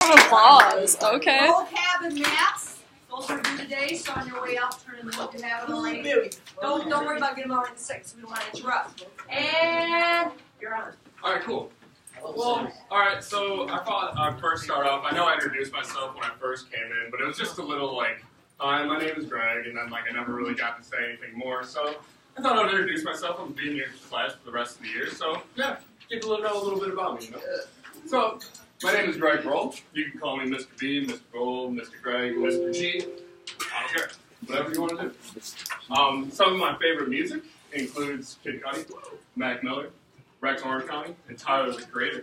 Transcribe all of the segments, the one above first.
round of applause. Okay. Roll cabin maps. Those are due today, so on your way out, turn in the book you have it already. Don't worry about getting them already at 6. We don't want to interrupt. And you're on. All right, cool. Well, all right. So I thought I'd first start off. I know I introduced myself when I first came in, but it was just a little like, "Hi, my name is Greg," and then like I never really got to say anything more. So I thought I'd introduce myself. I'm being in your class for the rest of the year. So yeah, get to know a little bit about me. You know? So my name is Greg Roll. You can call me Mr. B, Mr. Roll, Mr. Greg, Mr. G. I don't care. Whatever you want to do. Some of my favorite music includes Kid Cudi, Mac Miller, Rex Orange County, and Tyler the Creator.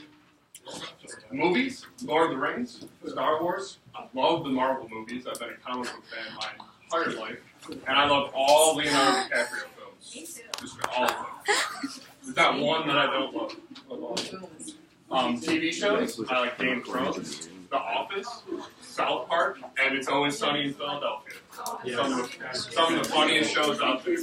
Movies, Lord of the Rings, Star Wars. I love the Marvel movies. I've been a comic book fan my entire life. And I love all Leonardo DiCaprio films. Me too. Just all of them. There's not one that I don't love. I love all of them. TV shows, I like Game of Thrones, The Office, South Park, and It's Always Sunny in Philadelphia. Some of the funniest shows out there.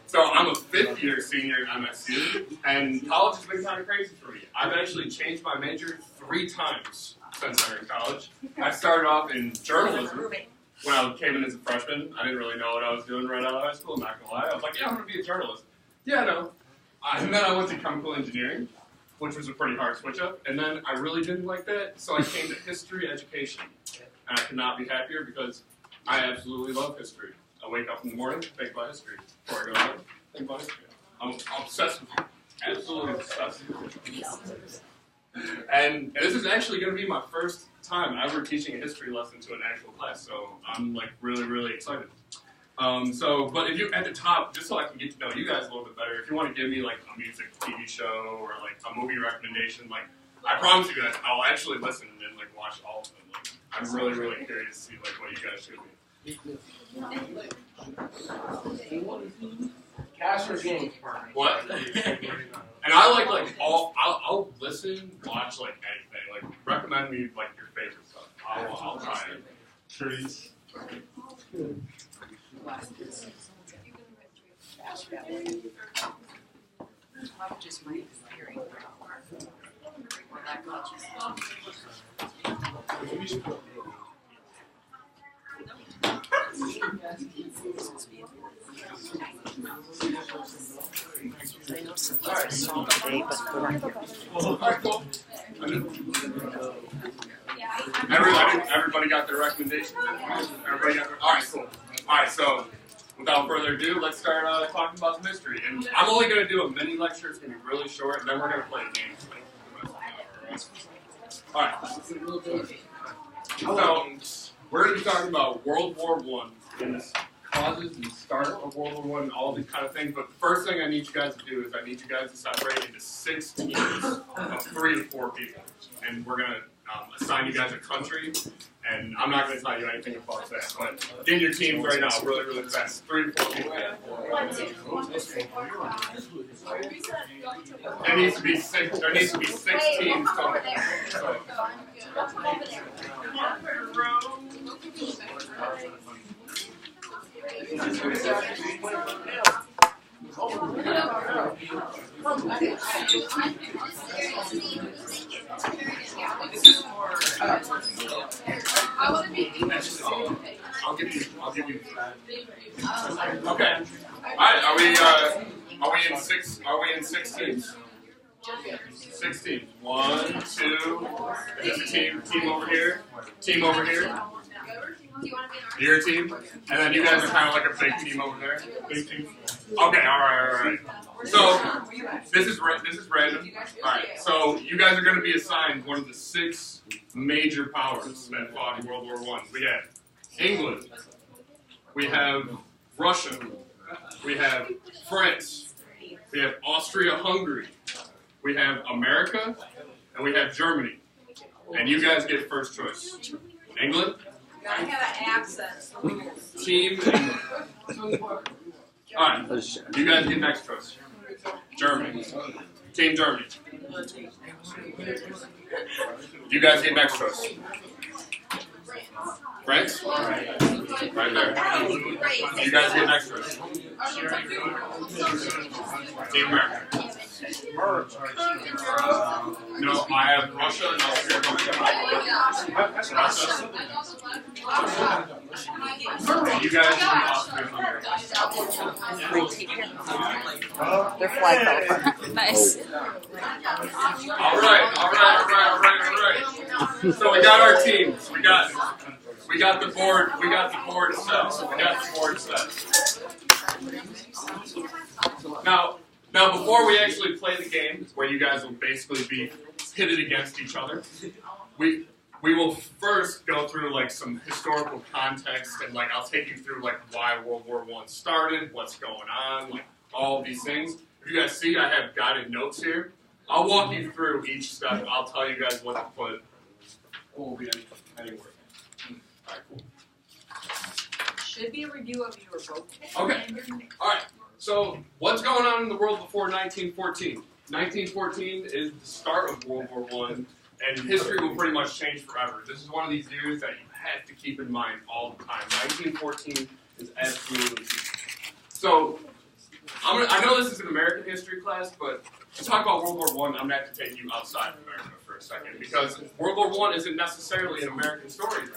So I'm a 5th-year senior at MSU, and college has been kind of crazy for me. I've actually changed my major 3 times since I'm in college. I started off in journalism when I came in as a freshman. I didn't really know what I was doing right out of high school, I'm not going to lie. I was like, yeah, I'm going to be a journalist. Yeah, I know. And then I went to chemical engineering, which was a pretty hard switch up, and then I really didn't like that, so I came to history education. And I could not be happier because I absolutely love history. I wake up in the morning, think about history. Before I go to bed, think about history. I'm obsessed with it. Absolutely obsessed with it. And this is actually going to be my first time ever teaching a history lesson to an actual class, so I'm like really, really excited. But if you, at the top, just so I can get to know you guys a little bit better, if you want to give me like a music TV show or like a movie recommendation, like I promise you guys, I'll actually listen and like watch all of them. Like, I'm really, really curious to see like what you guys should be. Cash or games? What? And I like all. I'll listen, watch like anything. Like recommend me like your favorite stuff. I'll try it. Trees. Just my hearing. I know some song today, but the record. Alright, cool. Everybody got their recommendations? Everybody got their, alright, cool. Alright, so without further ado, let's start talking about the mystery. And I'm only going to do a mini lecture. It's going to be really short, and then we're going to play a game. Alright. So, we're going to be talking about World War I and the causes and start of World War I and all these kind of things. But the first thing I need you guys to do is I need you guys to separate into 6 teams of 3 to 4 people. And we're going to assign you guys a country. And I'm not going to tell you anything about that. But get in your teams right now, really, really fast. 3 to 4 people. There needs to be 6 teams total. I'll give you. Okay. All right. Are we in 6 teams? 6 teams. 1, 2. There's a team over here. Team over here. Your team, and then you guys are kind of like a big team over there. Big team. Okay. All right. So this is random. All right. So you guys are going to be assigned one of the 6 major powers that fought in World War I. We have England. We have Russia. We have France. We have Austria-Hungary. We have America, and we have Germany. And you guys get first choice. England. I have an accent. Team England. Alright, you guys get next choice. Germany. Team Germany. You guys get next choice. France? Right there. You guys get next choice. Team America. No, I have Russia and Austria Russia. And you guys are Austria and Hungary. Their flag fell apart. Nice. All right. So we got our teams. We got the board. We got the board set. Now, before we actually play the game, where you guys will basically be pitted against each other, we will first go through like some historical context and like I'll take you through like why World War I started, what's going on, like all these things. If you guys see, I have guided notes here. I'll walk you through each step. I'll tell you guys what to put. Anywhere. All right, cool. Should be a review of your vote. Okay. All right. So, what's going on in the world before 1914? 1914 is the start of World War I, and history will pretty much change forever. This is one of these years that you have to keep in mind all the time. 1914 is absolutely key. So, I know this is an American history class, but to talk about World War I, I'm going to have to take you outside of America for a second, because World War I isn't necessarily an American story.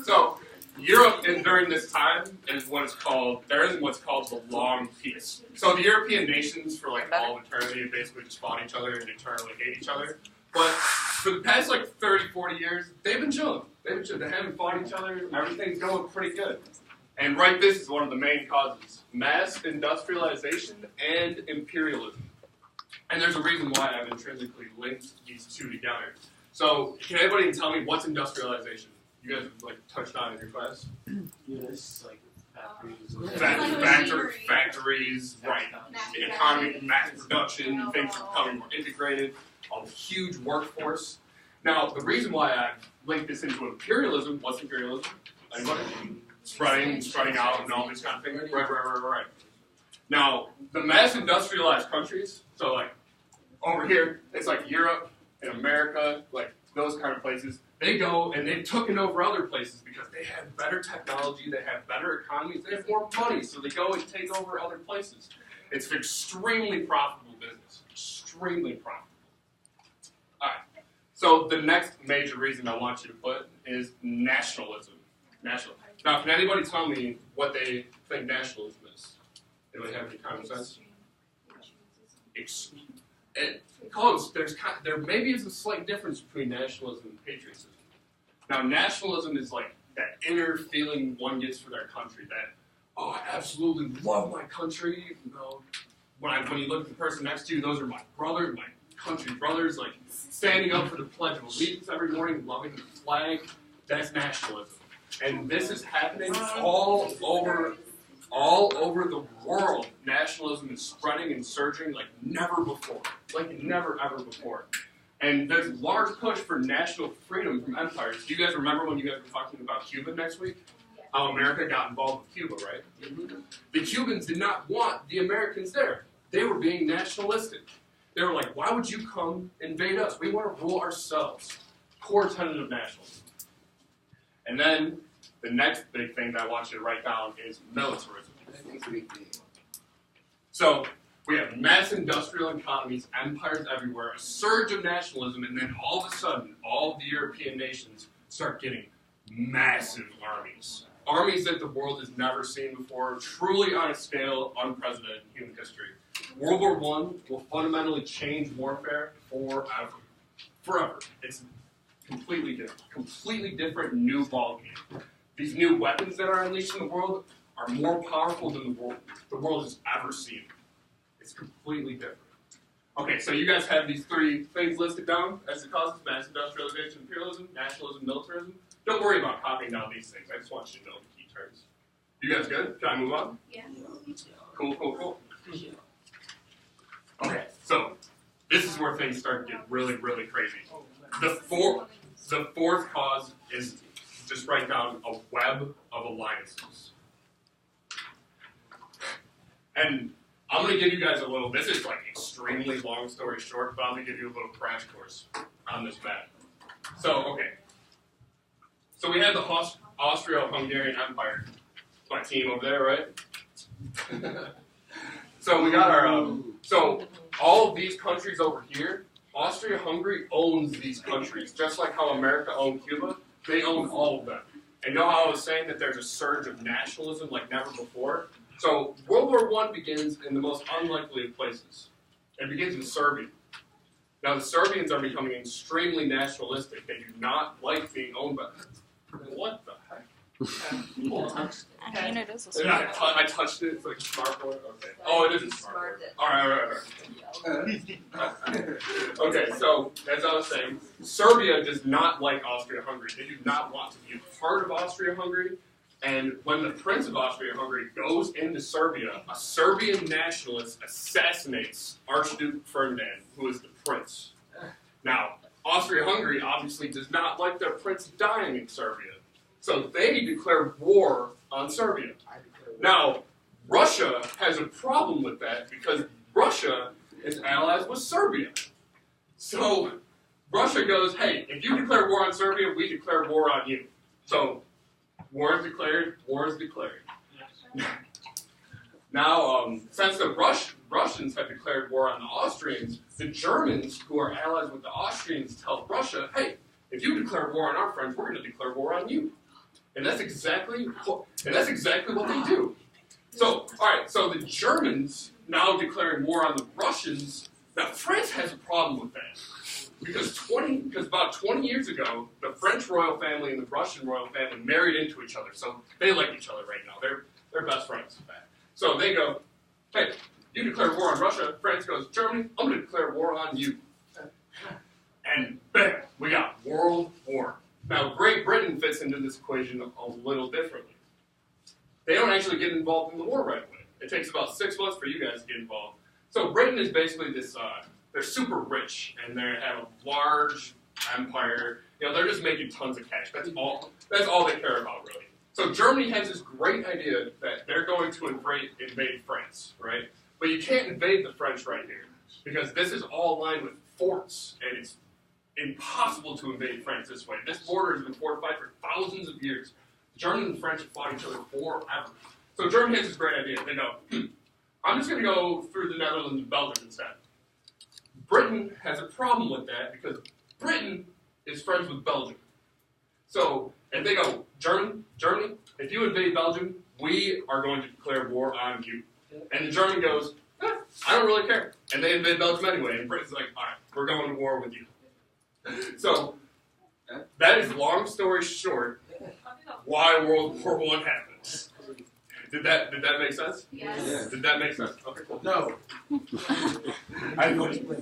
So, Europe, during this time, is what's called the Long Peace. So the European nations, for like all of eternity, basically just fought each other and eternally hate each other. But for the past like 30, 40 years, they've been chilling. They haven't fought each other. Everything's going pretty good. And this is one of the main causes: mass industrialization and imperialism. And there's a reason why I've intrinsically linked these two together. So can anybody tell me what's industrialization? You guys like touched on in your class? Yes, like factories, right? The economy, mass production, things are becoming more integrated. A huge workforce. Now, the reason why I linked this into imperialism, what's imperialism? Anybody? Spreading out, and all these kind of things. Right. Now, the mass industrialized countries. So, like over here, it's like Europe and America, like those kind of places. They go and they've taken over other places because they have better technology, they have better economies, they have more money, so they go and take over other places. It's an extremely profitable business. Extremely profitable. Alright. So the next major reason I want you to put is nationalism. Now, can anybody tell me what they think nationalism is? Anybody have any common sense? Close. There maybe is a slight difference between nationalism and patriotism. Now, nationalism is like that inner feeling one gets for their country. That, oh, I absolutely love my country. You know, when you look at the person next to you, those are my brothers, my country brothers. Like standing up for the Pledge of Allegiance every morning, loving the flag. That's nationalism, and this is happening all over the world. Nationalism is spreading and surging like never before. Like never, ever before. And there's a large push for national freedom from empires. Do you guys remember when you guys were talking about Cuba next week? How America got involved with Cuba, right? The Cubans did not want the Americans there. They were being nationalistic. They were like, why would you come invade us? We want to rule ourselves. Core tenet of nationalism. And then the next big thing that I want you to write down is militarism. So we have mass industrial economies, empires everywhere, a surge of nationalism, and then all of a sudden, all of the European nations start getting massive armies. Armies that the world has never seen before, truly on a scale unprecedented in human history. World War I will fundamentally change warfare forever. Forever. It's completely different new ballgame. These new weapons that are unleashed in the world are more powerful than the world has ever seen. It's completely different. Okay, so you guys have these three things listed down as the causes: mass industrialization, imperialism, nationalism, militarism. Don't worry about copying down these things. I just want you to know the key terms. You guys good? Can I move on? Yeah. Cool. Okay, so this is where things start to get really, really crazy. The fourth cause is, just write down, a web of alliances. And I'm going to give you guys a little, this is like extremely long story short, but I'm going to give you a little crash course on this map. So, okay. So we have the Austro-Hungarian Empire. My team over there, right? So we got our, so all of these countries over here Austria-Hungary owns these countries, just like how America owned Cuba. They own all of them. And know how I was saying that there's a surge of nationalism like never before? So World War I begins in the most unlikely of places. It begins in Serbia. Now the Serbians are becoming extremely nationalistic. They do not like being owned by them. What the heck? I mean, it is a And smart I touched it. It's like smart board. Okay. Oh, it is a smart board. All right. Okay, so as I was saying, Serbia does not like Austria-Hungary. They do not want to be a part of Austria-Hungary. And when the Prince of Austria-Hungary goes into Serbia, a Serbian nationalist assassinates Archduke Ferdinand, who is the prince. Now, Austria-Hungary obviously does not like their prince dying in Serbia. So they declare war on Serbia. Now, Russia has a problem with that because Russia is allies with Serbia. So Russia goes, hey, if you declare war on Serbia, we declare war on you. So war is declared, war is declared. Now, since the Russians have declared war on the Austrians, the Germans, who are allies with the Austrians, tell Russia, hey, if you declare war on our friends, we're going to declare war on you. And that's exactly what they do. So, all right, so the Germans now declaring war on the Russians. Now, France has a problem with that. Because about 20 years ago, the French royal family and the Russian royal family married into each other. So they like each other right now. They're best friends. So they go, hey, you declare war on Russia. France goes, Germany, I'm going to declare war on you. And bam, we got World War. Now, Great Britain fits into this equation a little differently. They don't actually get involved in the war right away. It takes about 6 months for you guys to get involved. So Britain is basically this, they're super rich, and they have a large empire. You know, they're just making tons of cash. That's all they care about, really. So Germany has this great idea that they're going to invade France, right? But you can't invade the French right here, because this is all lined with forts, and it's impossible to invade France this way. This border has been fortified for thousands of years. Germany and the French have fought each other forever. So Germany has this great idea. They go, I'm just going to go through the Netherlands and Belgium instead. Britain has a problem with that because Britain is friends with Belgium. So, and they go, Germany, if you invade Belgium, we are going to declare war on you. And the German goes, I don't really care. And they invade Belgium anyway. And Britain's like, all right, we're going to war with you. So, that is, long story short, why World War I happened. Did that make sense? Yes. Did that make sense? Okay, cool. No.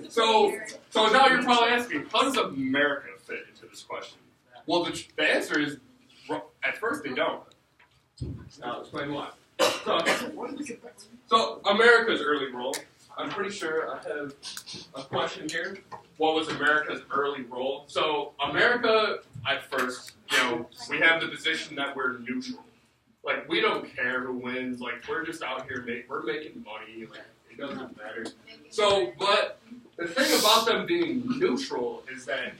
So now you're probably asking, how does America fit into this question? Well, the answer is, at first they don't. Now I'll explain why. So America's early role. I'm pretty sure I have a question here. What was America's early role? So America, at first, we have the position that we're neutral. Like, we don't care who wins. Like, we're just out here, we're making money. Like, it doesn't matter. So, but the thing about them being neutral is that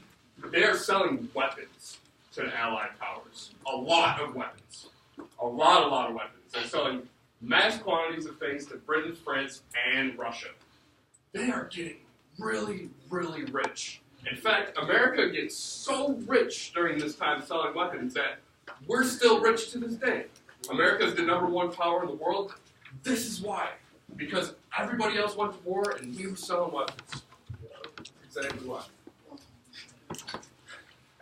they're selling weapons to the Allied powers. A lot of weapons. A lot of weapons. They're selling mass quantities of things to Britain, France, and Russia. They are getting really, really rich. In fact, America gets so rich during this time selling weapons that we're still rich to this day. America is the #1 power in the world. This is why. Because everybody else went to war and we were selling weapons. Exactly why.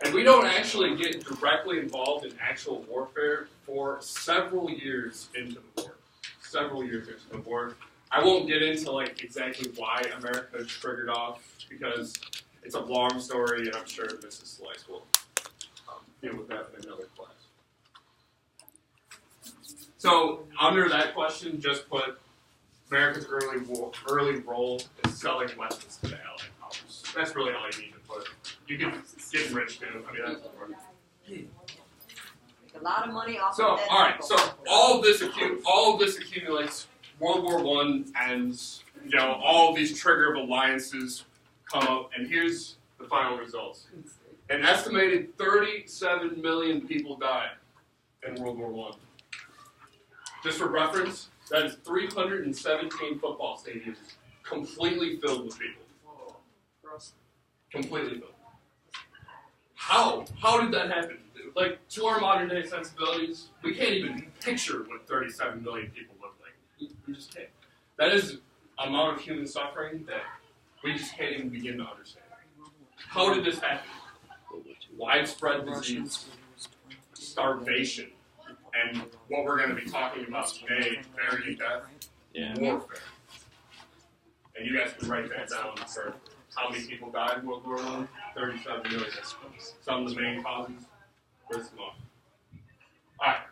And we don't actually get directly involved in actual warfare for several years into the war. Several years into the war. I won't get into exactly why America triggered off, because it's a long story, and I'm sure Mrs. Slice will deal with that in another class. So under that question, just put America's early role is selling weapons to the Allied powers. That's really all you need to put. You can get rich too. I mean, that's important. Make a lot of money off So, of that. all right. So all of this accumulates. World War I ends. All these trigger of alliances come up, and here's the final results. An estimated 37 million people died in World War I. Just for reference, that is 317 football stadiums completely filled with people. Completely filled. How? How did that happen? Like, to our modern day sensibilities, we can't even picture what 37 million people look like. We just can't. That is an amount of human suffering that we just can't even begin to understand. How did this happen? Widespread disease, starvation, and what we're going to be talking about today, varying death, warfare. And you guys can write that down for how many people died in World War I? 37 million. Some of the main causes. List them off. Alright.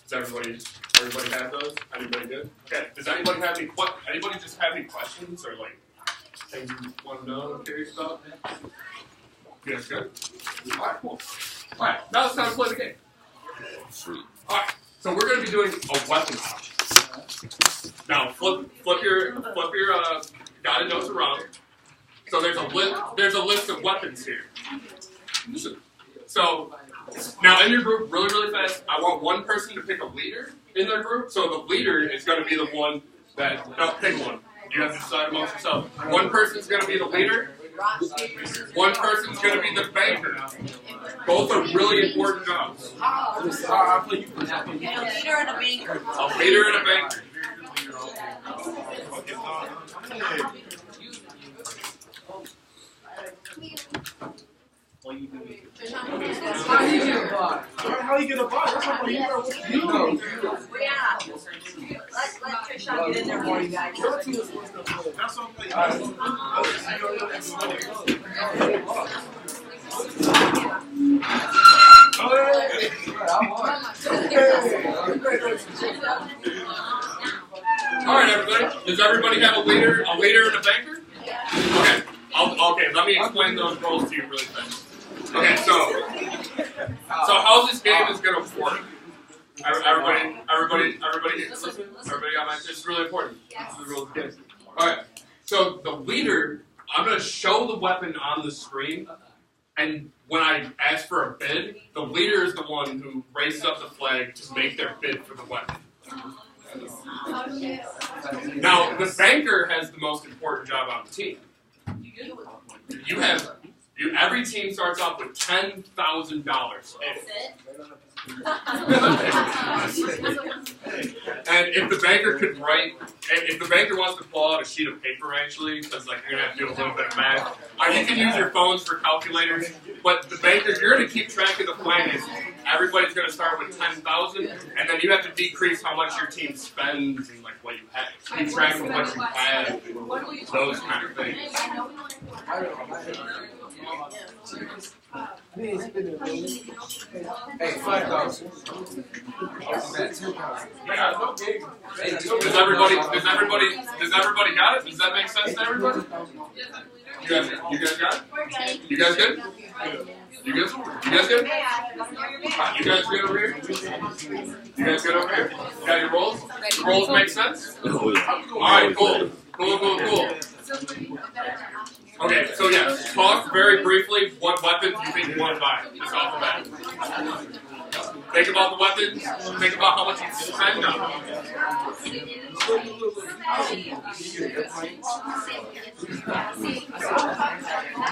Does everybody have those? Anybody good? Okay. Does anybody have anybody just have any questions or like things you want to know, curious about? You guys good? Alright, cool. Alright, now it's time to play the game. Sweet. Alright, so we're going to be doing a weapon option. Now, flip your guided notes around. So there's a list of weapons here. So now in your group, really, really fast, I want one person to pick a leader in their group. So the leader is going to be the one that, no, pick one. You have to decide amongst yourself. One person's going to be the leader. One person's going to be the banker. Both are really important jobs. A leader and a banker. A leader and a banker. How you get a box? That's what you know. Brianna, let Trishawn get in there for you guys. That's All right, everybody. Does everybody have a leader and a banker? Okay. Okay. Let me explain those roles to you really fast. Okay. So how this game is going to work? Everybody, listen. Everybody got my. This is really important. This is the rules of the game. All right. So the leader, I'm going to show the weapon on the screen, and when I ask for a bid, the leader is the one who raises up the flag to make their bid for the weapon. Now, the banker has the most important job on the team. Every team starts off with $10,000. And if the banker could write, if the banker wants to pull out a sheet of paper, actually, because like you're gonna have to do a little bit of math. You can use your phones for calculators, but the banker, you're gonna keep track of the plans. Everybody's gonna start with 10,000, and then you have to decrease how much your team spends and like what you have. Keep track of what you have, those kind of things. Hey, 5,000. Does everybody got it? Does that make sense to everybody? You guys got it? You guys good? You good? You guys good? You guys good over here? You guys good over here? You got your rolls? Rolls make sense? Alright, cool. Cool. Okay, so yes, talk very briefly. What weapon do you think you want to buy? Just off the bat. Think about the weapons. Think about how much you spend on them.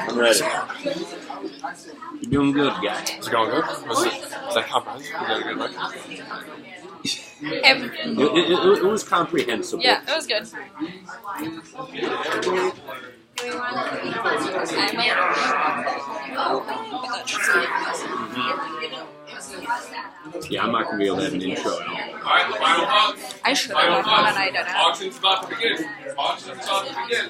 I'm ready. You're doing good, guy. Is it going good? Is that comprehensive? You got a good record? It was comprehensible. Yeah, it was good. Yeah, I'm not going to be able to have an intro. Alright, the final thoughts. I should have Final done thoughts. one, I don't know. Auction's about to begin. Auction's about to begin.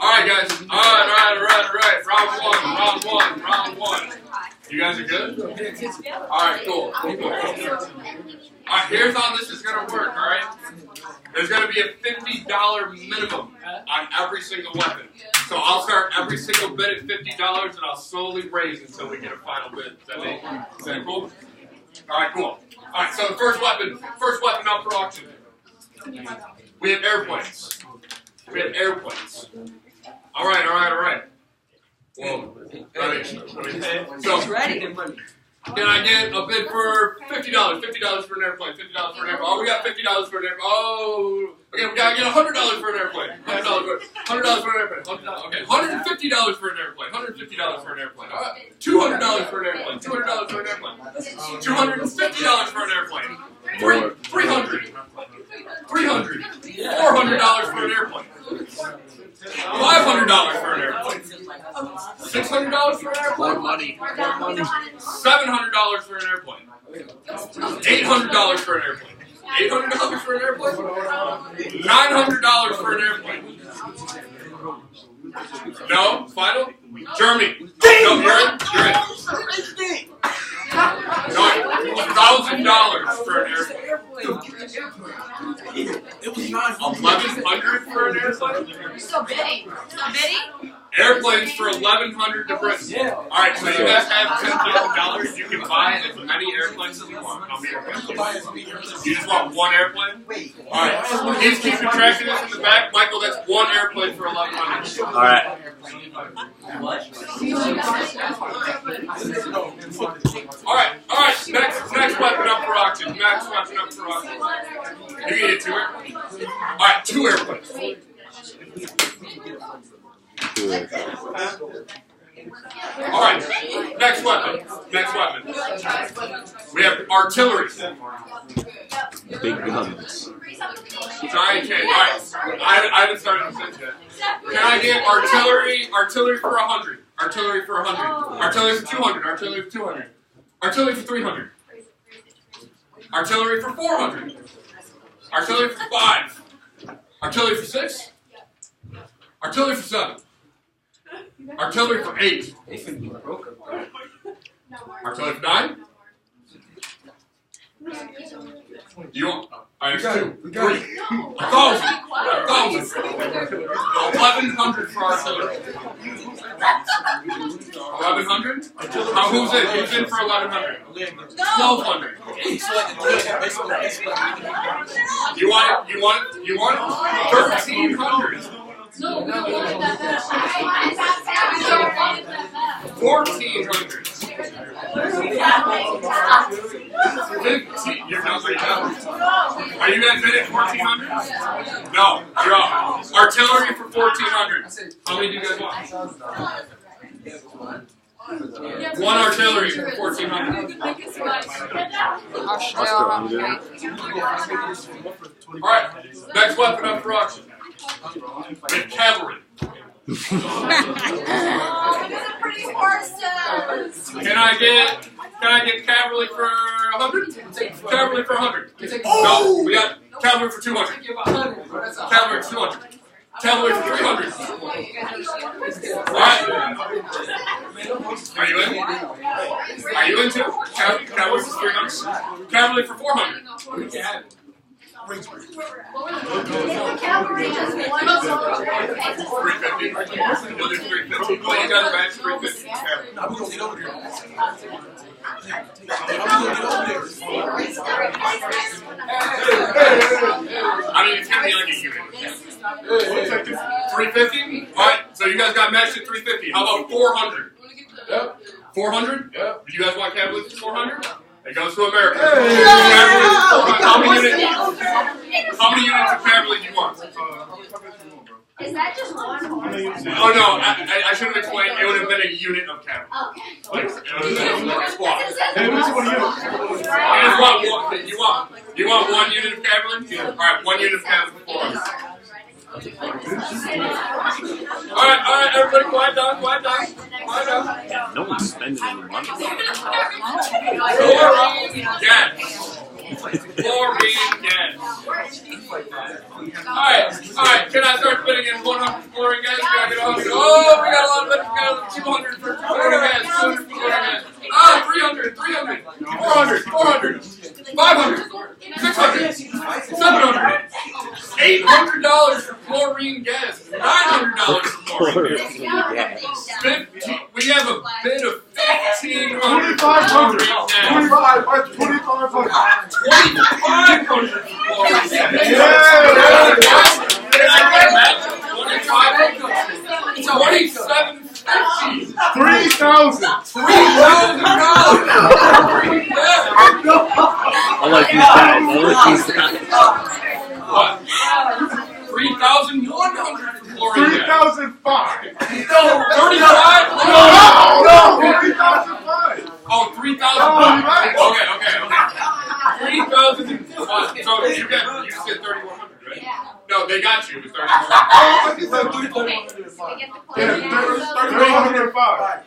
Alright, guys. Alright. Round one. You guys are good? Alright, cool. Alright, here's how this is going to work, alright? There's going to be a $50 minimum on every single weapon. So I'll start every single bid at $50 and I'll slowly raise until we get a final bid. Is that cool? Alright, cool. Alright, so the first weapon up for auction. We have airplanes. Alright. Whoa. So, Ready? can I get a bid for $50? $50 for an airplane. $50 for an airplane. Oh, we got $50 for an airplane. Oh, okay, we gotta get $100 for an airplane. $100 for an airplane. Okay, $150 for an airplane. $150 for an airplane. $200 for an airplane. $200 for an airplane. $250 for an airplane. $300. $400 for an airplane. $500 for an airplane. $600 for an airplane. More money. $700 for an airplane. $800 for an airplane. $800 for an airplane. $900 for an airplane. No, final. Germany. No, you're in. You're in. No, $1,000 for an airplane. It was not. $1,100 for an airplane. So bidding. Airplanes for $1,100 to Britain. Yeah. All right, so you guys have $10,000. You can buy as many airplanes as you want. How many airplanes? You just want one airplane? All right. He's keeping track of this in the back. Michael, that's one airplane for $1,100. All right. All right. Next weapon up for auction. Next weapon up for auction. You can get 2 airplanes. All right, 2 airplanes. All right, next weapon. We have artillery. Big guns. Giant cannon. All right, I haven't started the sentence yet. Can I get artillery? Artillery for 100. Artillery for 100. Artillery for 200. Artillery for 200. Artillery for 300. Artillery for 400. Artillery for 5. Artillery for 6. Artillery for 7. Artillery for 8. Artillery for 9. You want? All right, 2, 3, 1,000. 1,100 for artillery. 1,100? Who's in? Who's in for 1,100? 1,200. You want it? 1,300. 1,400. 15. You're not right now. Are you guys in at 1,400? No, you're off. Artillery for 1,400. How many do you guys want? 1 artillery for 1,400. All right, next weapon up for auction. With cavalry. Pretty horses. Can I get cavalry for 100? Cavalry for 100. No, we got cavalry for 200. Cavalry for 200. Cavalry for 300. Alright. Are you in? Are you in too? Cavalry for 300. Cavalry for 400. 350. Another 350. Well, you got a match 350. I mean, it's gonna be like a unit. 350? Alright, so you guys got matched at 350. How about 400? Yep. 400? Yep. Do you guys want cavalry for 400? It goes to America. Hey. How many units of cavalry do you want? Is that just one horse? Oh no, I should have explained. It would have been a unit of cavalry. Okay. Like, it would have been like a squad. Hey, what's one unit? You want 1 unit of cavalry? Yeah. All right, 1 unit of cavalry for us. All right, everybody, quiet down. No one's spending any money. Chlorine gas. All right. Can I start bidding in 100 chlorine gas? Can I get 100? Oh, we got a lot of bidders. We got 200 for chlorine gas. 200 for chlorine gas. 300, 400, 500, 600, 700, $800 for chlorine gas, $900 for chlorine gas. We have a bid of $1,500 for chlorine gas. 2,500. 2,500 for chlorine gas. Yeah. 27. $3,000. I like these guys. I like these guys. What? 3,100 for Gloria. 3,005. No, 35? No, 3,005. Oh, 3,000. Okay. 3,005. So you said 3,100, right? Yeah. No, they got you. It was 3,100. Yeah, 3,105.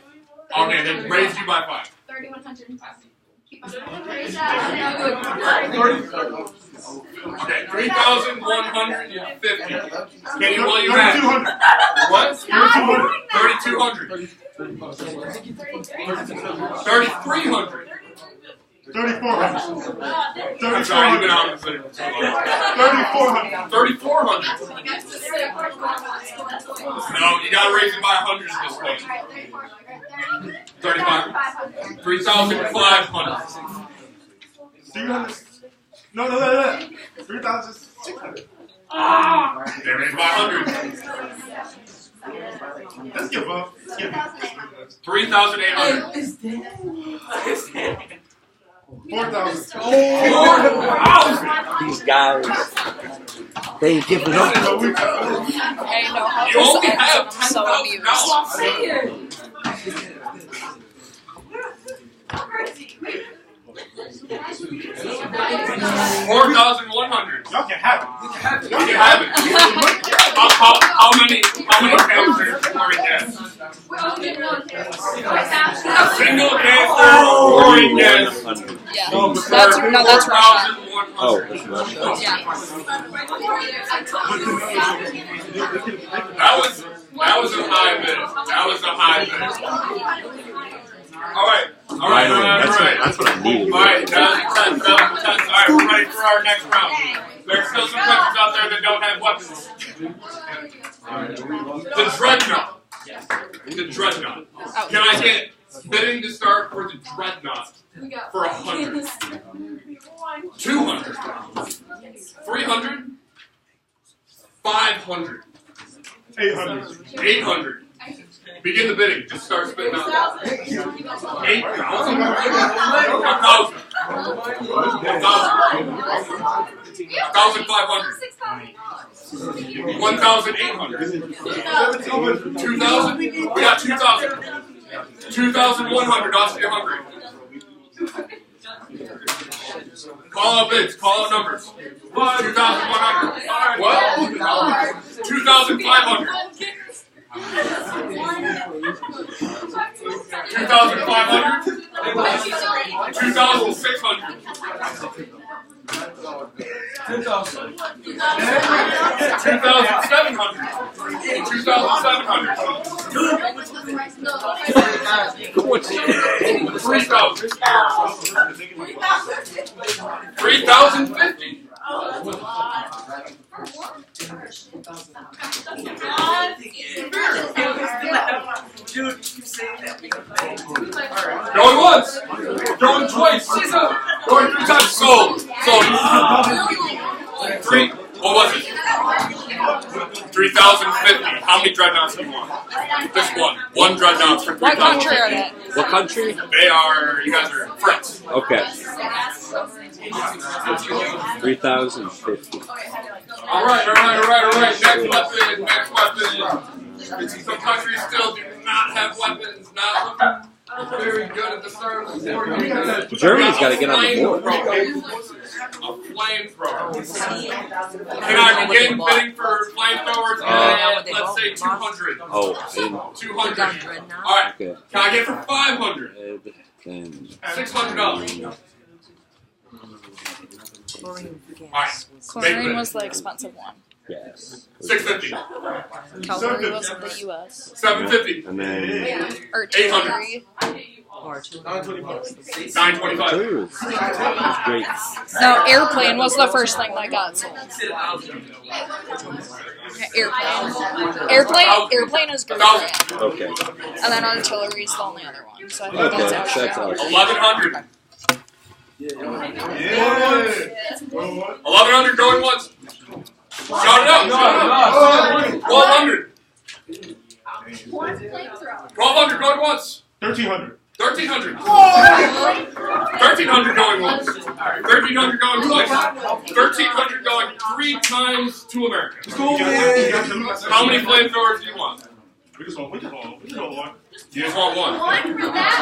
Okay, they raised you by 5. 3,105. Keep on Okay, 3,150. Can you roll your math? 3,200. What? 3,200. 3,200. 3,300. 3,400. I'm sorry, you've been on the thing. 3,400. 3,400. No, you gotta raise it by hundreds this way. 35. 3,500. 300. No. 3,600. They raised by 100. Let's give up. 3,800. 4,000. These guys. They ain't giving up. Hey, no, You only have I'm so amused. $4,100. Y'all can have it. You can have it. How many cancers are in death? Single cancer or in death. Yeah, that's Russia. Oh, that's Russia. Yeah. That was a high bid. That was a high bid. All right. That's what I need. All right, that was 10. All right, we're ready for our next round. There's still some countries out there that don't have weapons. The Dreadnought. The Dreadnought. Can I get bidding to start for the Dreadnought for 100? 200. 300. 500. 800. 800. Begin the bidding. Just start spitting out. 8,000. 1,000. 1,500. 1,800. 2,000. We got 2,000. 2,100. Austria Hungary. Call out bids. Call out numbers. 2,100. What? 2,500. 2,500. 2,600. 2,700. 2,700. 3,000. 3,050. Going once. Going twice. Going 3 times. Sold. Three. What was it? 3,050. How many dreadnoughts do you want? Just one. One dreadnought for 3,000. What country are they? What country? They are. You guys are France. Okay. 3,050. All right. Next weapon. Some countries still do not have weapons. Not looking very good at the start of the war. Germany's got to get on the board. A flamethrower. Can I begin bidding for flamethrowers at, let's say, 200? Oh, 200. All right. okay. Can I get for 500? $600. All right. Chlorine was the expensive one. Yes. 650. Calgary was in the U.S. 750. And then Artillery. 925. ooh, great. No, airplane was the first thing that got sold. Airplane is good. Okay. And then artillery is the only other one. So I think Okay, that's that's actually. awesome. 1,100. Yeah. 1,100 going once. Shout it out. 1,200. One flamethrower. 1,200 going once. 1,300. 1,300. 1,300 going once. 1,300 going twice. 1,300 going 3 times to America. How many flamethrowers do you want? We just want one. You just want one. One for that.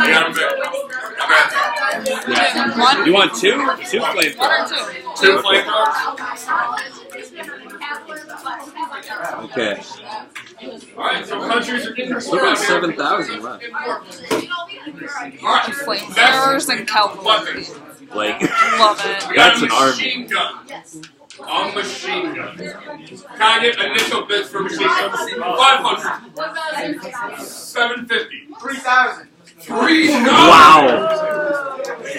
Yeah, I'm good. Yeah. You want 2? 2 flamethrowers. 2 flamethrowers? Okay. Alright, so countries are getting Still got 7,000 left. Alright, Flamethrowers and cavalry. Like, Love it. we got That's a an army. machine gun. A machine gun. Can I get initial bids for machine gun? 500. 750. 3,000. 3,000. wow.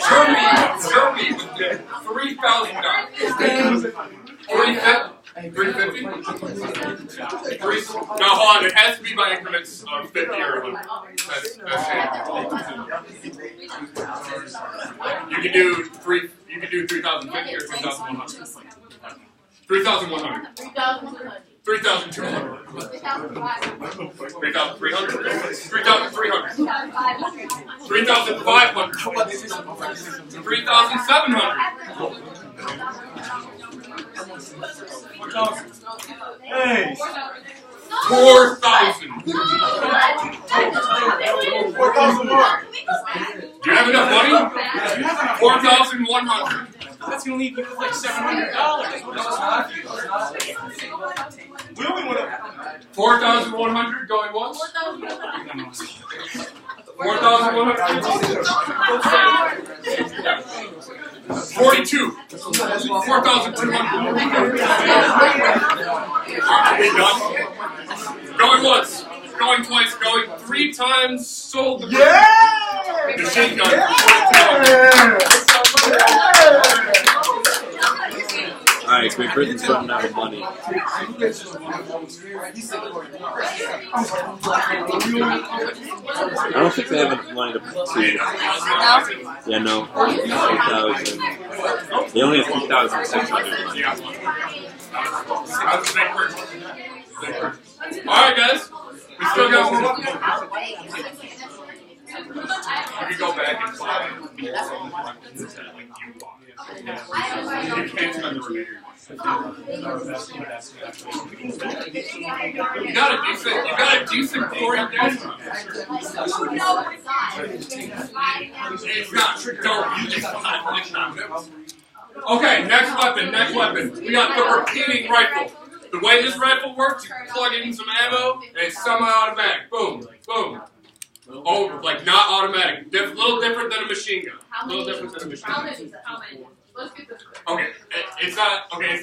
Germany with the $3,000. 350? No, hold on. It has to be by increments of 50 or 100. That's it. You can do 3,050 or 3,100. 3,100. 3,200. 3,300. 3,300. 3,500. 3,700. Hey! 4,000. 4,000 more. Do you have enough money? 4,100. That's gonna leave you with like $700. We only want to. 4,100 going once. 4,100. 42. 4,200. Going once. Going twice. Going 3 times. Sold the machine gun. Alright, Great Britain's running out of money. No? I don't think they have enough money to proceed. Yeah, no. 3,000. They only have 3,600 money. Alright, guys. We still got more money. You can go back and buy weapons that like you bought. You can't spend the remainder. You got a decent Corey Dash. It's not don't use it. Okay, next weapon. We got the repeating rifle. The way this rifle works, you plug in some ammo and it's semi-automatic. Boom, boom. Oh, like not automatic. Little different than a machine gun. Okay, it's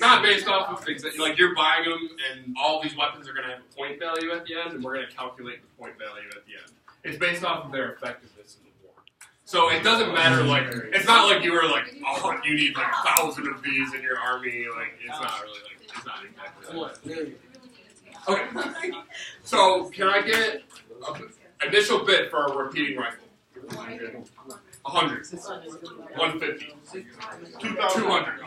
not based off of things that like you're buying them, and all these weapons are going to have a point value at the end, and we're going to calculate the point value at the end. It's based off of their effectiveness in the war. So it doesn't matter. Like it's not like you were like, oh, you need like 1,000 of these in your army. Like it's not really like it's not exactly that. Okay, so can I get an initial bid for a repeating rifle? 100. 150. 200.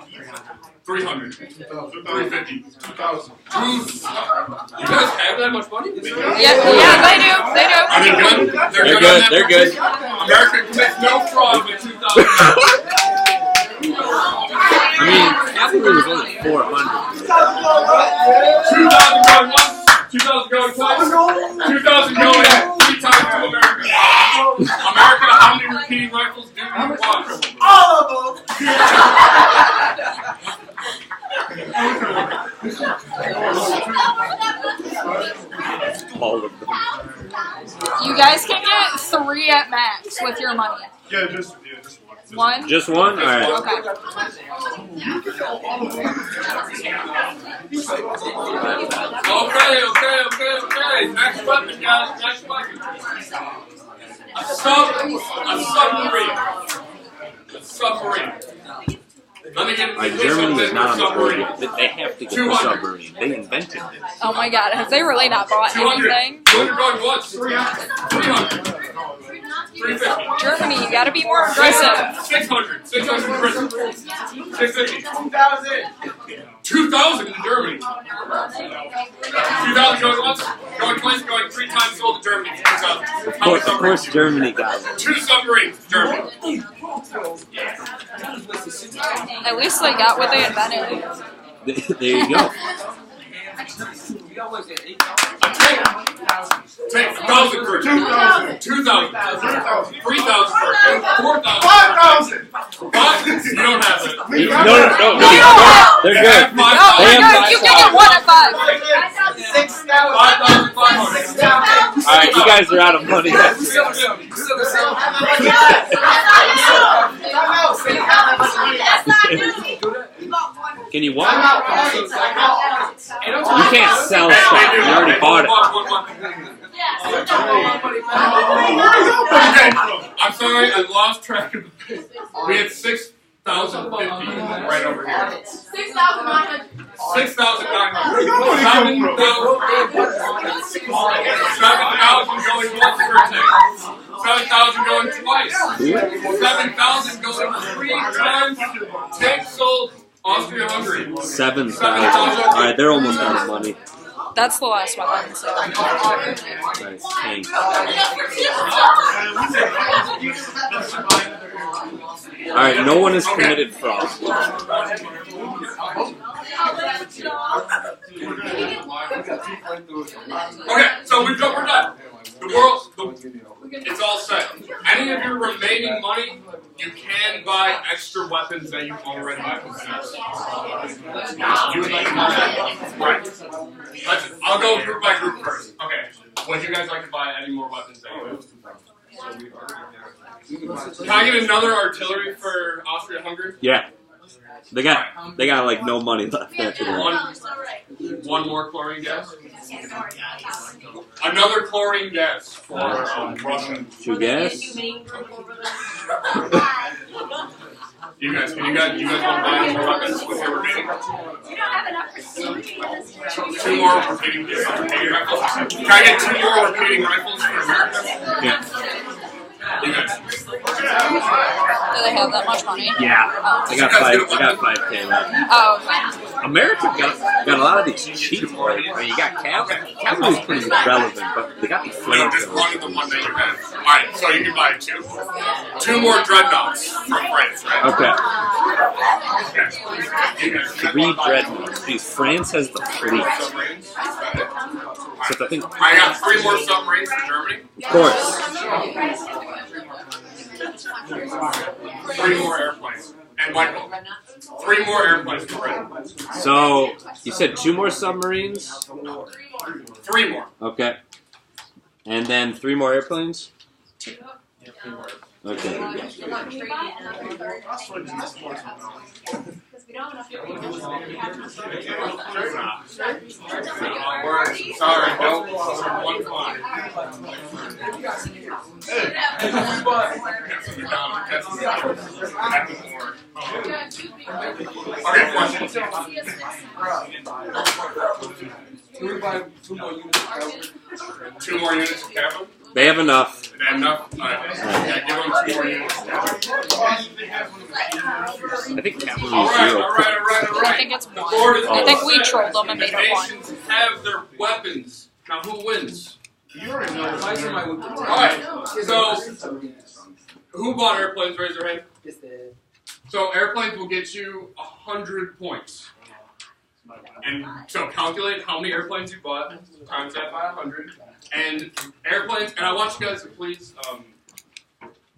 300. 350. 2,000. You guys have that much money? Yeah, they do. Are they good? They're good. America commits no fraud with 2,000. I mean, cavalry was only 400. 2,000 going once. 2,000 going twice. 2,000 going 3 times to America. America, how many repeating rifles do you want? All of them. All of them. You guys can get 3 at max with your money. Yeah, just one. One? Just one? Alright. Okay. Okay. Next weapon, guys. Next weapon. A submarine. Let me get Like, Germany is not on the board yet. They have to get the submarine. They invented this. Oh my god, have they really not bought 200. anything? 200 going once. 300. 350. Germany, you gotta be more aggressive. 600. 600 in Britain. 650. 2,000. 2,000 in Germany. 2,000 going once, going twice, going 3 times sold to Germany. 2,000. Of course, Germany got it. 2 submarines, Germany. At least they got what they invented. There you go. Take 1,000 for 2,000. 2,000. 3,000 for 4,000. 5,000. 5,000. You don't have it. No. They're good. No, They you're have good. You can get 1 at 5. 6,000. 5,500. 6,000. All right, you guys are out of money. Can you what? You can't sell stuff. You already bought it. Okay, I'm sorry, I lost track of the pace. We had 6,050 right over here. 6,900. 6,900. 7,000 going once for a tick. 7,000 going twice. 7,000 going 3 times. Tick sold Austria-Hungary. 7,000. All right, they're almost out of money. That's the last one. So. All right, dang. All right, no one has committed fraud. Okay, so we're done. The world, it's all set. Any of your remaining money, you can buy extra weapons that you already possess. You would like to buy that? Right. I'll go group by group first. Okay. Would you guys like to buy any more weapons that you have? Can I get another artillery for Austria-Hungary? Yeah, they got like no money left after that. One more chlorine gas. Another chlorine gas for Russian. True gas? You guys want to buy any more weapons with your remaining? 2 more repeating rifles. Can I get 2 more repeating rifles for America? Yeah. You guys. Do they have that much money? Yeah. Oh. I got 5K left. Oh, okay. America got a lot of these cheap. I mean, you got cavalry. Cavalry's pretty relevant, but they got these No, flames. just one of the one that you have. Alright, so you can buy 2. 2 more dreadnoughts from France, right? Okay. Okay. 3 dreadnoughts. Geez, France has the fleet. Submarines. Except I think, I got 3 more submarines for Germany. of course. 3 more airplanes. And Michael, 3 more airplanes for Britain. So, you said 2 more submarines? 3 more. Okay. And then 3 more airplanes? Okay. Sorry, no. 1 fine. Okay, question. Can we buy 2 more units of cavalry? 2 more units of cavalry? They have enough. Is that enough? Alright. Yeah, give them 2 more units of cavalry. I think cavalry is Alright, 0. alright. I think it's The 1. board is I think we set. trolled them and The made it 1. nations have their weapons. Now who wins? Why is my weapon? Alright, so who bought airplanes? Raise your hand. So airplanes will get you 100 points. And so calculate how many airplanes you bought, times that by 100. And airplanes, and I want you guys to please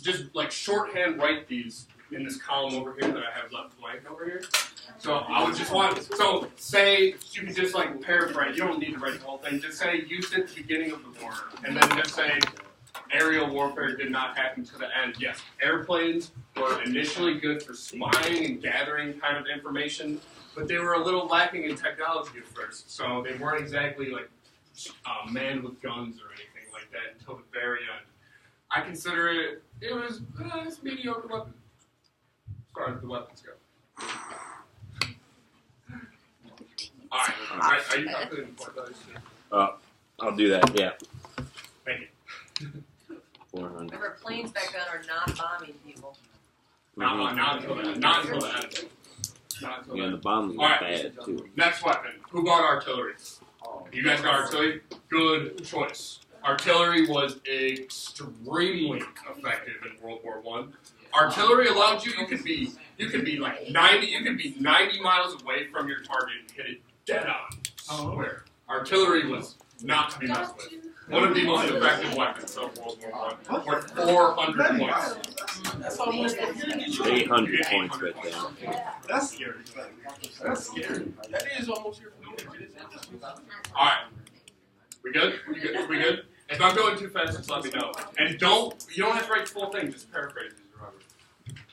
just like shorthand write these in this column over here that I have left blank over here. So I would just want, so say, you can just like paraphrase, you don't need to write the whole thing, just say used at the beginning of the war. And then just say aerial warfare did not happen to the end. Yes, airplanes were initially good for spying and gathering kind of information, but they were a little lacking in technology at first. So they weren't exactly like manned with guns or anything like that until the very end. I consider it was a mediocre weapon as far as the weapons go. Alright, are you confident in 4,000? I'll do that, yeah. Thank you. 400. Remember, planes back then are not bombing people. Not until that. Not until that. Yeah, and the bombs were Alright. bad too. Next weapon. Who bought artillery? You guys got artillery? Good choice. Artillery was extremely effective in World War One. Artillery allowed you could be like 90 miles away from your target and hit it dead on square. Artillery was not to be messed with. One of the most effective weapons of World War One. Worth 400 points. That's almost 800 points right there. That's scary. That's scary. That is almost your. Alright. We good? We good? If I'm going too fast, just let me know. And you don't have to write the full thing, just paraphrase it, Robert.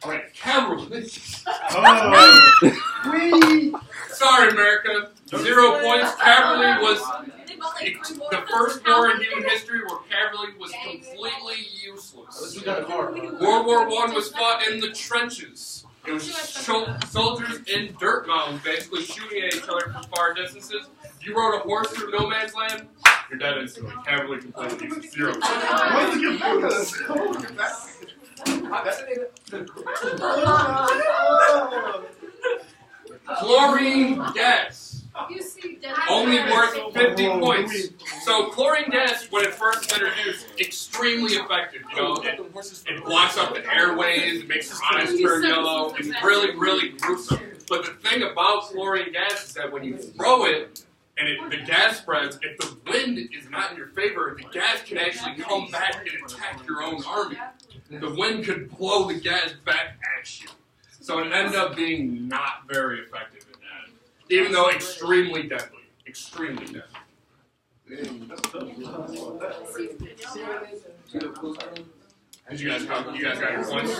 Alright, cavalry. Oh. Sorry, America. 0 points. Cavalry was the first war in human history where cavalry was completely useless. World War I was fought in the trenches. It was soldiers in dirt mounds basically shooting at each other from far distances. If you rode a horse through no man's land, you're dead instantly. Cavalry completely useless. 0 points. Why did you get this? Chlorine gas. Only worth 50 points. So chlorine gas, when it first introduced, extremely effective. You know, it blocks up the airways, it makes your eyes turn yellow. It's really, really gruesome. But the thing about chlorine gas is that when you throw it and the gas spreads, if the wind is not in your favor, the gas can actually come back and attack your own army. The wind could blow the gas back at you. So it ended up being not very effective in that, even though extremely deadly. Extremely deadly. Did you guys got your points?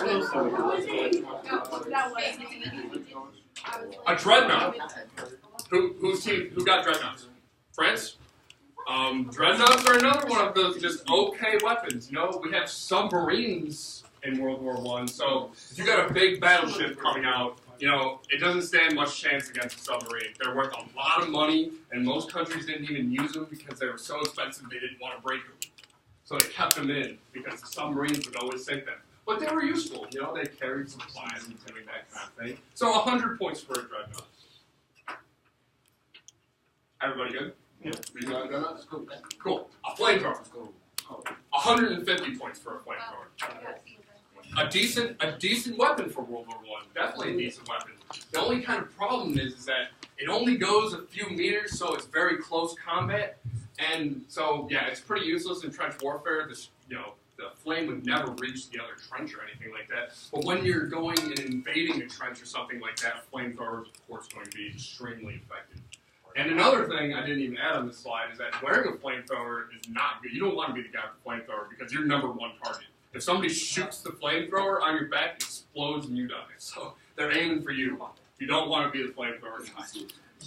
A dreadnought. Who got dreadnoughts? France? Dreadnoughts are another one of those just okay weapons. You know, we have submarines in World War I, so if you got a big battleship coming out, you know, it doesn't stand much chance against a submarine. They're worth a lot of money, and most countries didn't even use them because they were so expensive they didn't want to break them. So they kept them in because the submarines would always sink them. But they were useful, you know, they carried supplies and doing that kind of thing. So 100 points for a dreadnought. Everybody good? Yeah. We got dreadnoughts? Cool. A flamethrower. 150 points for a flamethrower. A decent weapon for World War I. Definitely a decent weapon. The only kind of problem is that it only goes a few meters, so it's very close combat. And so, yeah, it's pretty useless in trench warfare. The flame would never reach the other trench or anything like that. But when you're going and invading a trench or something like that, a flamethrower is, of course, going to be extremely effective. And another thing I didn't even add on this slide is that wearing a flamethrower is not good. You don't want to be the guy with the flamethrower because you're number one target. If somebody shoots the flamethrower on your back, it explodes and you die. So they're aiming for you. You don't want to be the flamethrower guy.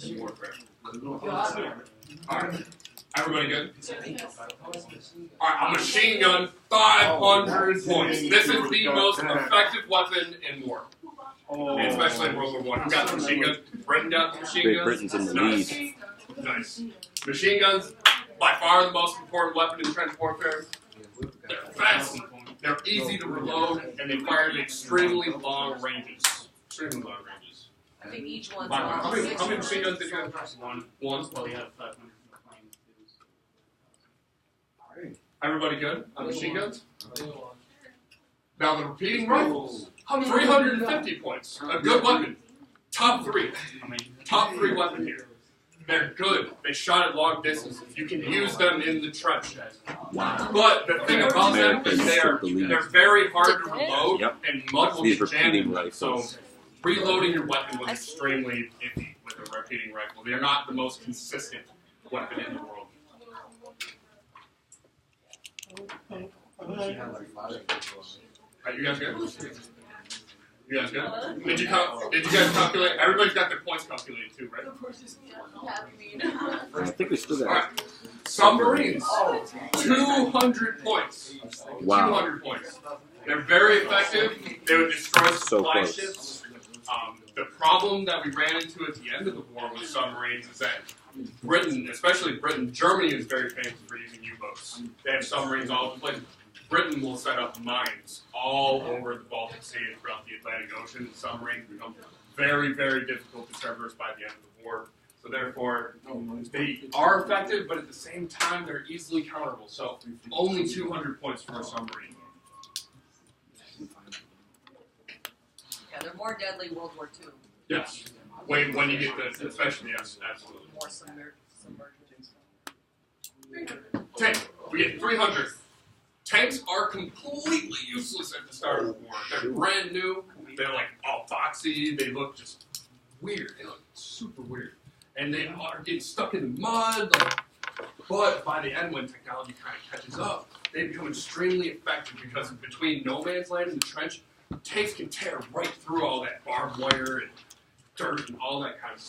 In warfare. Alright. Everybody good? Alright, a machine gun, 500 points. This is the most effective weapon in war. Especially in World War I. Who got the machine guns? Britain got the machine Great guns? Britain's in the Nice. lead. Nice. Machine guns, by far the most important weapon in trench warfare. They're fast, they're easy to reload, and they fire at extremely long ranges. Extremely long ranges. I think each one's How many machine guns did you have? One. Well, we have 500 planes. Everybody good on machine guns? Now the repeating rifles. 350 points. A good weapon. Top 3. Top 3 weapon here. They're good. They shot at long distances. You can use them in the trench. But the thing about them is they're very hard to reload, and mud will These get jammed in repeating them. So rifles. reloading your weapon was extremely iffy with a repeating rifle. They are not the most consistent weapon in the world. Alright, you guys good? You guys good? Did you guys calculate? Everybody's got their points calculated too, right? I think we still got Alright. Submarines. 200 points. Wow. 200 points. They're very effective. They would destroy So supply close. ships. The problem that we ran into at the end of the war with submarines is that Britain, especially Britain, Germany is very famous for using U-boats. They have submarines all over the place. Britain will set up mines all over the Baltic Sea and throughout the Atlantic Ocean. Submarines become very, very difficult to traverse by the end of the war. So therefore, they are effective, but at the same time, they're easily counterable. So only 200 points for a submarine. Yeah, they're more deadly World War II. Yes. When you get this, especially, yes, absolutely. More submerged. Tank. We get 300. Tanks are completely useless at the start of the war. They're brand new. They're like all boxy. They look just weird. They look super weird. And they are getting stuck in the mud. But by the end, when technology kind of catches up, they become extremely effective because between no man's land and the trench, tanks can tear right through all that barbed wire and dirt and all that kind of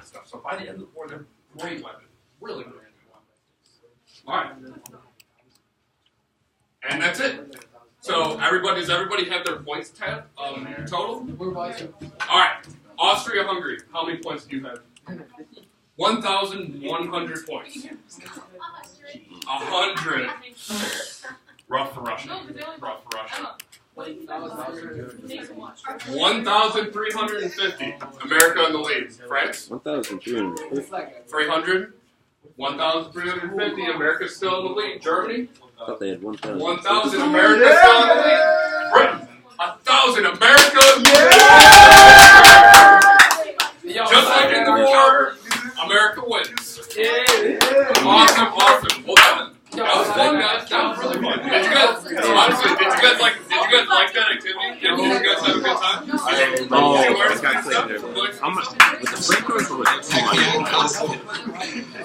stuff. So by the end of the war, they're great weapons. Really, really good weapons. All right. And that's it. So does everybody have their points tab total? All right. Austria-Hungary. How many points do you have? 1,100 points. 100. Rough for Russia. 1,350. America in the lead. France? 1,350. 300. 1,350. America's still in the lead. Germany? I thought they had 1,000. 1,000. America's still in the lead. Britain? 1,000. America. Just like in the war, America wins. Awesome. Well, that was fun, guys. That was really fun. Did you guys like that activity? Did you guys have a good time? With the flamethrowers or with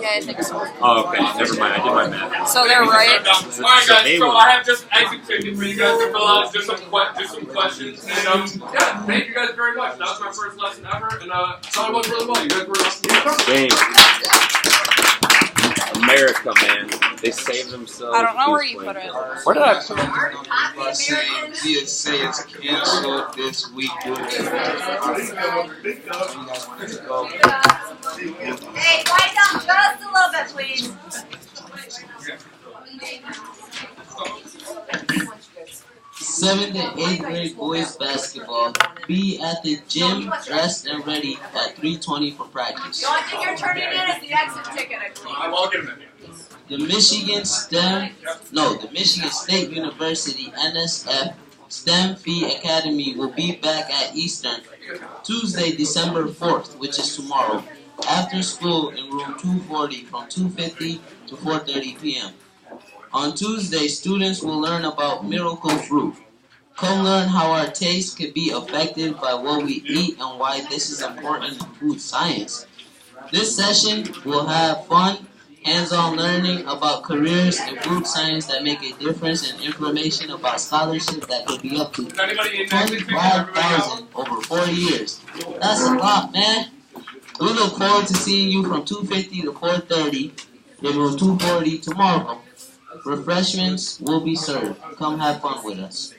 Yeah, I think so. Oh, okay. Never mind. I did my math. So they're right. Alright, guys. So I have just exit tickets for you guys to fill out. Just some questions. And yeah, thank you guys very much. That was my first lesson ever, and I thought it went really well. You guys were awesome. Dang. America, man. They saved themselves. I don't know where you put it. Where did I put it? By saying TSA is canceled this week. Hey, quiet down just a little bit, please. 7th and 8th grade boys basketball. Be at the gym, dressed and ready at 3:20 for practice. The only thing you're turning in is the exit ticket, I believe. I will get them in. The Michigan State University NSF STEM Fee Academy will be back at Eastern Tuesday, December 4th, which is tomorrow, after school in room 240 from 2:50 to 4:30 p.m. On Tuesday, students will learn about miracle fruit. Come learn how our taste can be affected by what we eat and why this is important in food science. This session will have fun, hands-on learning about careers in food science that make a difference and information about scholarship that could be up to 25,000 over 4 years. That's a lot, man. We look forward to seeing you from 2:50 to 4:30 in room 240 tomorrow. Refreshments will be served. Come have fun with us.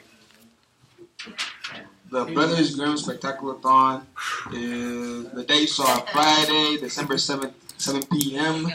The Brothers Grimm Spectacular-thon is the date are Friday, December 7th, 7 p.m.